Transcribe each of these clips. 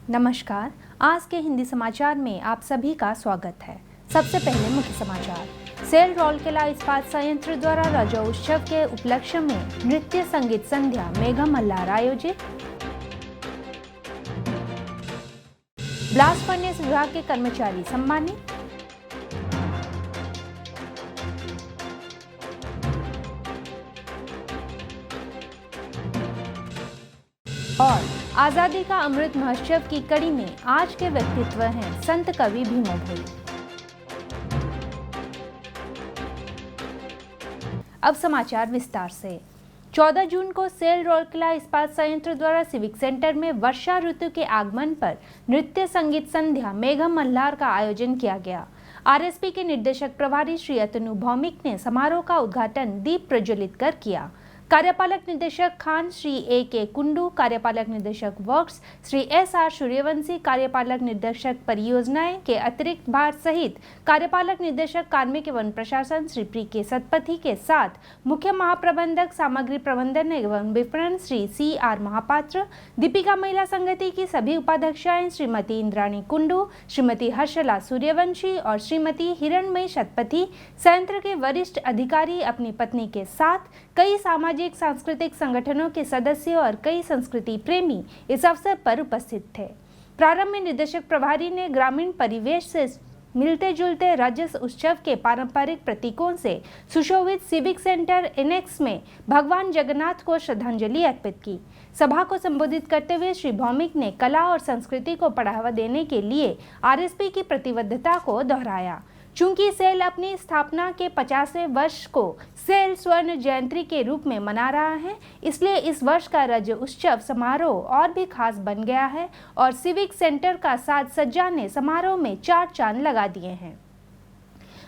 नमस्कार। आज के हिंदी समाचार में आप सभी का स्वागत है। सबसे पहले मुख्य समाचार। सेल राउरकेला इस्पात संयंत्र द्वारा रजोत्सव के उपलक्ष्य में नृत्य संगीत संध्या मेगा मल्हार आयोजित। ब्लास्ट फर्नेस विभाग के कर्मचारी सम्मानित। और आजादी का अमृत महोत्सव की कड़ी में आज के व्यक्तित्व हैं संत कवि भीमो भोई। अब समाचार विस्तार से। 14 जून को सेल राउरकेला इस्पात संयंत्र द्वारा सिविक सेंटर में वर्षा ऋतु के आगमन पर नृत्य संगीत संध्या मेगा मल्हार का आयोजन किया गया। आरएसपी के निर्देशक प्रभारी श्री अतनु भौमिक ने समारोह का उद्घाटन दीप प्रज्वलित कर किया। कार्यपालक निदेशक खान श्री ए.के. कुंडू, कार्यपालक निदेशक वर्क्स श्री एस.आर. सूर्यवंशी, कार्यपालक निदेशक परियोजनाएं के अतिरिक्त भार सहित कार्यपालक निदेशक कार्मिक एवं प्रशासन श्री पी.के. सतपथी के साथ मुख्य महाप्रबंधक सामग्री प्रबंधन एवं विपणन श्री सी.आर. महापात्र, दीपिका महिला संगति की सभी उपाध्यक्षाएं श्रीमती इंद्राणी कुंडू, श्रीमती हर्षला सूर्यवंशी और श्रीमती हिरणमयी सतपथी, संयंत्र के वरिष्ठ अधिकारी अपनी पत्नी के साथ कई सामाजिक सांस्कृतिक संगठनों के सदस्य और कई संस्कृति प्रेमी इस अवसर पर उपस्थित थे। प्रारंभ में निदेशक प्रभारी ने ग्रामीण परिवेश से मिलते जुलते राज्य उत्सव के पारंपरिक प्रतीकों से सुशोभित सिविक सेंटर एनेक्स में भगवान जगन्नाथ को श्रद्धांजलि अर्पित की। सभा को संबोधित करते हुए श्री भौमिक ने कला और संस्कृति को बढ़ावा देने के लिए आरएसपी की प्रतिबद्धता को दोहराया। चूंकि सेल अपनी स्थापना के 50वें वर्ष को सेल स्वर्ण जयंती के रूप में मना रहा है, इसलिए इस वर्ष का राज्य उत्सव समारोह और भी खास बन गया है और सिविक सेंटर का साज सज्जा ने समारोह में 4 चांद लगा दिए हैं।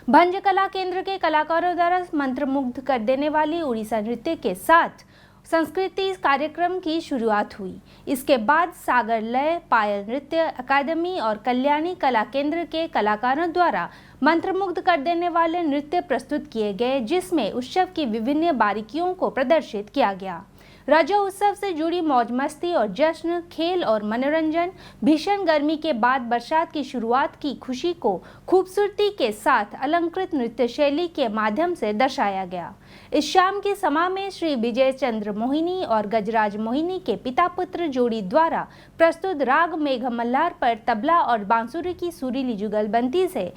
भंज कला केंद्र के कलाकारों द्वारा मंत्रमुग्ध कर देने वाली उड़ीसा नृत्य के साथ संस्कृति कार्यक्रम की शुरुआत हुई। इसके बाद सागर लय, पायल नृत्य अकादमी और कल्याणी कला केंद्र के कलाकारों द्वारा मंत्रमुग्ध कर देने वाले नृत्य प्रस्तुत किए गए, जिसमें उत्सव की विभिन्न बारीकियों को प्रदर्शित किया गया। राज्य उत्सव से जुड़ी मौज मस्ती और जश्न, खेल और मनोरंजन, भीषण गर्मी के बाद बरसात की शुरुआत की खुशी को खूबसूरती के साथ अलंकृत नृत्य शैली के माध्यम से दर्शाया गया। इस शाम की समा में श्री विजय चंद्र मोहिनी और गजराज मोहिनी के पिता पुत्र जोड़ी द्वारा प्रस्तुत राग मेघ मल्हार पर तबला और बांसुरी की सुरीली जुगलबंदी से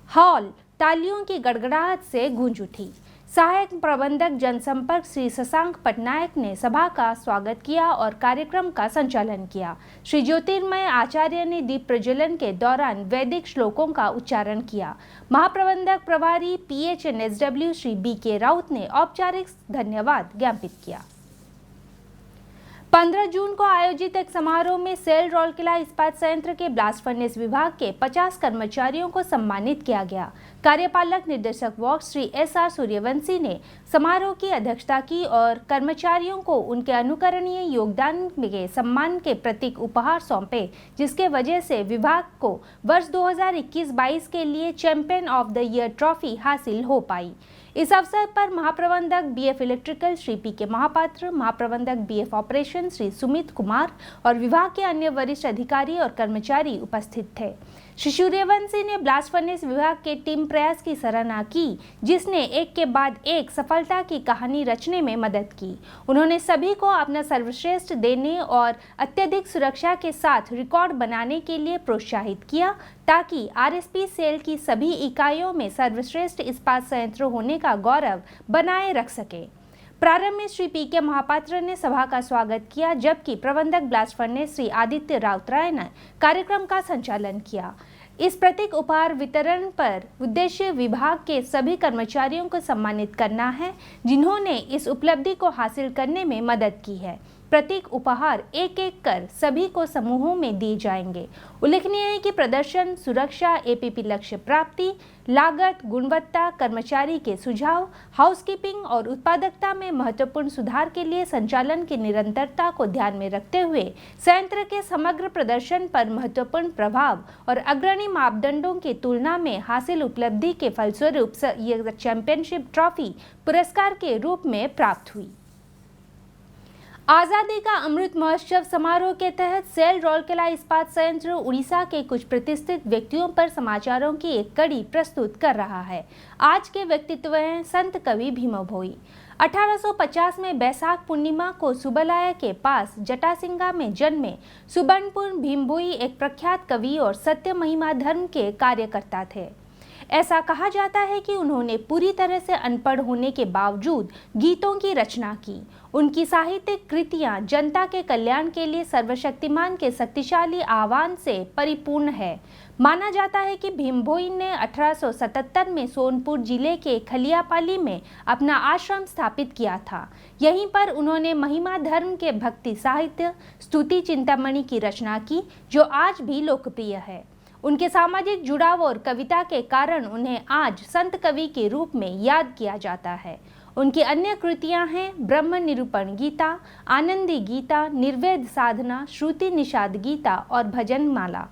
हॉल तालियों की गड़गड़ाहट से गूंज उठी। सहायक प्रबंधक जनसंपर्क श्री शशांक पटनायक ने सभा का स्वागत किया और कार्यक्रम का संचालन किया। श्री ज्योतिर्मय आचार्य ने दीप प्रज्वलन के दौरान वैदिक श्लोकों का उच्चारण किया। महाप्रबंधक प्रभारी PHNSW श्री B.K. राउत ने औपचारिक धन्यवाद ज्ञापित किया। 15 जून को आयोजित एक समारोह में सेल राउरकेला इस्पात संयंत्र के ब्लास्ट फर्नेस विभाग के 50 कर्मचारियों को सम्मानित किया गया। कार्यपालक निर्देशक वर्क्स श्री एस.आर. सूर्यवंशी ने समारोह की अध्यक्षता की और कर्मचारियों को उनके अनुकरणीय योगदान के सम्मान के प्रतीक उपहार सौंपे, जिसके वजह से विभाग को वर्ष 2021-22 के लिए champion of the year trophy हासिल हो पाई। इस अवसर पर महाप्रबंधक BF electrical Shri P.K. Mahapatra, महाप्रबंधक BF ऑपरेशन श्री सुमित कुमार और विभाग के अन्य वरिष्ठ अधिकारी और कर्मचारी उपस्थित थे। श्री सूर्यवंशी ने ब्लास्ट फर्नेस विभाग के टीम प्रयास की सराहना की, जिसने एक के बाद एक सफलता की कहानी रचने में मदद की। उन्होंने सभी को अपना सर्वश्रेष्ठ देने और अत्यधिक सुरक्षा के साथ रिकॉर्ड बनाने के लिए प्रोत्साहित किया, ताकि आरएसपी सेल की सभी इकाइयों में सर्वश्रेष्ठ इस्पात संयंत्र होने का गौरव बनाए रख सके। प्रारंभ में श्री P.K. महापात्र ने सभा का स्वागत किया, जबकि प्रबंधक ब्लास्ट फर्नेस श्री आदित्य राउतराय ने कार्यक्रम का संचालन किया। इस प्रतीक उपहार वितरण पर उद्देश्य विभाग के सभी कर्मचारियों को सम्मानित करना है, जिन्होंने इस उपलब्धि को हासिल करने में मदद की है। प्रतीक उपहार एक एक कर सभी को समूहों में दिए जाएंगे। उल्लेखनीय है कि प्रदर्शन, सुरक्षा, APP लक्ष्य प्राप्ति, लागत, गुणवत्ता, कर्मचारी के सुझाव, हाउसकीपिंग और उत्पादकता में महत्वपूर्ण सुधार के लिए संचालन की निरंतरता को ध्यान में रखते हुए संयंत्र के समग्र प्रदर्शन पर महत्वपूर्ण प्रभाव और अग्रणी मापदंडों की तुलना में हासिल उपलब्धि के फलस्वरूप यह चैंपियनशिप ट्रॉफी पुरस्कार के रूप में प्राप्त हुई। आज़ादी का अमृत महोत्सव समारोह के तहत सेल राउरकेला इस्पात संयंत्र उड़ीसा के कुछ प्रतिष्ठित व्यक्तियों पर समाचारों की एक कड़ी प्रस्तुत कर रहा है। आज के व्यक्तित्व हैं संत कवि भीम भोई। 1850 में बैसाख पूर्णिमा को सुबलाया के पास जटासिंगा में जन्मे सुबर्णपुर भीम भोई एक प्रख्यात कवि और सत्य महिमा धर्म के कार्यकर्ता थे। ऐसा कहा जाता है कि उन्होंने पूरी तरह से अनपढ़ होने के बावजूद गीतों की रचना की। उनकी साहित्यिक कृतियां जनता के कल्याण के लिए सर्वशक्तिमान के शक्तिशाली आह्वान से परिपूर्ण है। माना जाता है कि भीम भोई ने 1877 में सोनपुर जिले के खलियापाली में अपना आश्रम स्थापित किया था। यहीं पर उन्होंने महिमा धर्म के भक्ति साहित्य स्तुति चिंतामणि की रचना की, जो आज भी लोकप्रिय है। उनके सामाजिक जुड़ाव और कविता के कारण उन्हें आज संत कवि के रूप में याद किया जाता है। उनकी अन्य कृतियां हैं ब्रह्म निरूपण गीता, आनंदी गीता, निर्वेद साधना, श्रुति निषाद गीता और भजन माला।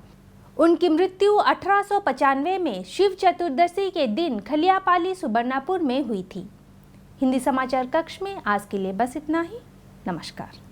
उनकी मृत्यु 1895 में शिव चतुर्दशी के दिन खलियापाली सुबर्णापुर में हुई थी। हिंदी समाचार कक्ष में आज के लिए बस इतना ही। नमस्कार।